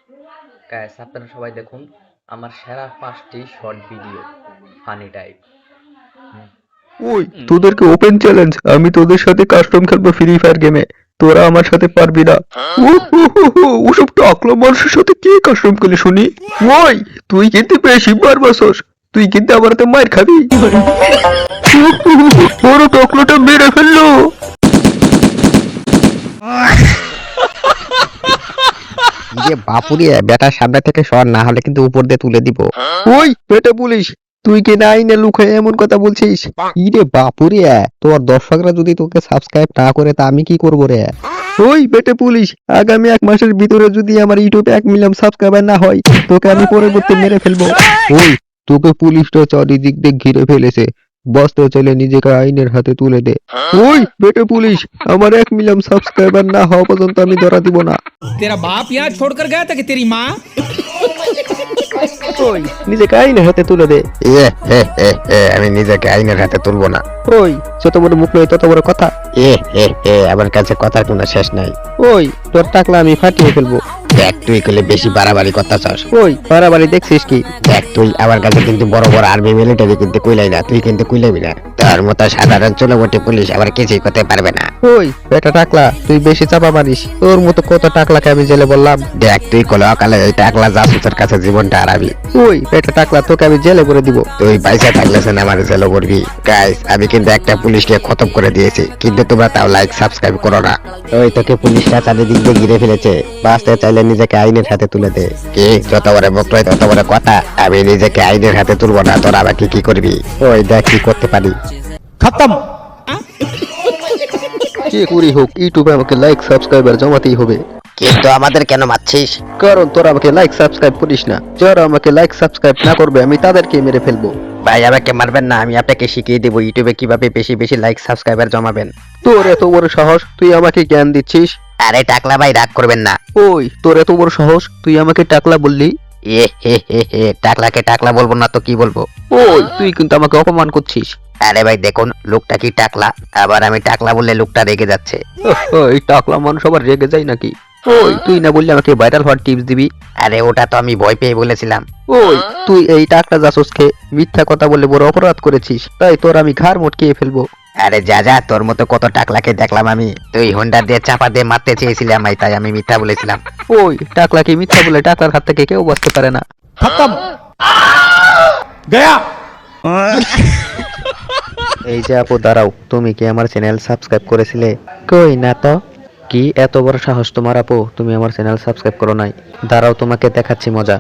Guys আপনারা সবাই দেখুন আমার সেরা 5টি শর্ট ভিডিও ফানি টাইপ। ওই তোদেরকে ওপেন চ্যালেঞ্জ, আমি তোদের সাথে কাস্টম খেলবো ফ্রি ফায়ার গেমে, তোরা আমার সাথে পারবি না। ওসব টাকলা মানুষের সাথে কি কাস্টম খেলে শুনি? ওই তুই কিন্তু বেশি বারবাসস, তুই কিন্তু আমার তো মার খাবি। বড় টাকলাটা মেরে ফেললো। যে বাপুরে বেটার সামনে থেকে সর, না হলে কিন্তু উপর দিয়ে তুলে দিব। ওই বেটা পুলিশ, তুই কি না আইনে লুকায় এমন কথা বলছিস? ইরে বাপুরে, তোর দর্শকরা যদি তোকে সাবস্ক্রাইব না করে তা আমি কি করবো রে? ওই বেটে পুলিশ, আগামী 1 মাসের ভিতরে যদি আমার ইউটিউবে 1 মিলিয়ন সাবস্ক্রাইবার না হয়, তোকে আমি পরবর্তী মেরে ফেলবো। ওই তোকে পুলিশটা চারিদিক দিয়ে ঘিরে ফেলেছে, বাঁচতে চাইলে নিজেকে আইনের হাতে তুলে দে। ওই বেটে পুলিশ, আমার 1 মিলিয়ন সাবস্ক্রাইবার না হওয়া পর্যন্ত আমি ধরা দিব না। तेरा बाप यहाँ छोड़कर गया था कि तेरी माँ? ওই নিজেকে আইনের হাতে তুলে দে। আমি নিজেকে আইনের হাতে তুলবো না। ওই যত বড় মুখ নয় তত বড় কথা। আমার কাছে কথার কোনো শেষ নাই। ওই তোর টাকলা আমি ফাটিয়ে ফেলবো। দেখ তুই করলে বেশি বাড়াবাড়ি কথা চাস। ওই বাড়াবাড়ি দেখছিস কি? দেখ তুই আমার কাছে কিন্তু বড় বড় আর্মি মিলিটারি কিন্তু কইলাই না, তুই কিন্তু কইলাবি না। তার মতো সাধারণ চলবটি পুলিশ আবার কিছুই করতে পারবে না। ওই বেটা টাকলা, তুই বেশি চাপা মারিস, তোর মতো কত টাকলাকে আমি জেলে বললাম। দেখ তুই কলে অকালে এই টাকলা জাসুসের কাছে জীবনটা হারাবি। ওই বেটা টাকলা, তোকে আমি জেলে করে দিব। তুই পয়সা থাকলেছেন আমার জেল করবি। গাইস আমি কিন্তু একটা পুলিশকে খতম করে দিয়েছি, কিন্তু তোমরা তাও লাইক সাবস্ক্রাইব করো না। ওই তোকে পুলিশরা চারিদিক দিয়ে ঘিরে ফেলেছে, বাঁচতে চাইলে নিজেকে আইনের হাতে তুলে দে। কি যত বড় মুখ নয় তত বড় কথা, আমি নিজেকে আইনের হাতে তুলবো না, তোরা আমাকে কি করবি? ওই দেখ কি করতে পারি। खत्म। যে করি হোক ইউটিউবে আমাকে লাইক সাবস্ক্রাইবার জমাতেই হবে। কিন্তু আমাদের কেন মারছিস? কারণ তোরা আমাকে লাইক সাবস্ক্রাইব করিস না। যারা আমাকে লাইক সাবস্ক্রাইব না করবে আমি তাদেরকে মেরে ফেলবো। ভাই আমাকে মারবেন না, আমি আপনাকে শিখিয়ে দেবো ইউটিউবে কিভাবে বেশি বেশি লাইক সাবস্ক্রাইবার জমাবেন। তোর এত বড় সাহস, তুই আমাকে জ্ঞান দিচ্ছিস? আরে টাকলা ভাই রাগ করবেন না। ওই তোর এত বড় সাহস, তুই আমাকে টাকলা বললি? টাকলাকে টাকলা বলবো না তো কি বলবো? ওই তুই কিন্তু আমাকে অপমান করছিস। আরে ভাই দেখুন লোকটা কি টাকলা, আবার আমি টাকলা বললে লোকটা রেগে যাচ্ছে। ওই টাকলা মানুষ আবার রেগে যায় নাকি? ওই তুই না বললি আমাকে ভাইরাল হওয়ার টিপস দিবি? আরে ওটা তো আমি ভয় পেয়ে বলেছিলাম। ওই তুই এই টাকলা জাসুসকে মিথ্যা কথা বলে বড় অপরাধ করেছিস, তাই তোর আমি ঘাড় মটকিয়ে ফেলবো। আরে যা যা, তোর মতো কত টাকলাকে দেখলাম আমি, তুই হোন্ডা দিয়ে চাপা দিয়ে মারতে চেয়েছিলি আমায়, তাই আমি মিথ্যা বলেছিলাম। ওই টাকলাকে মিথ্যা বলে টাকলার হাত থেকে কেউ বাঁচতে পারে না। खत्म। गया। এই যে আপু দাঁড়াও, তুমি কি আমার চ্যানেল সাবস্ক্রাইব করেছিলে? কই না তো। কি এত বড় সাহস তোমার আপু, তুমি আমার চ্যানেল সাবস্ক্রাইব করো নাই? দাঁড়াও তোমাকে দেখাচ্ছি মজা।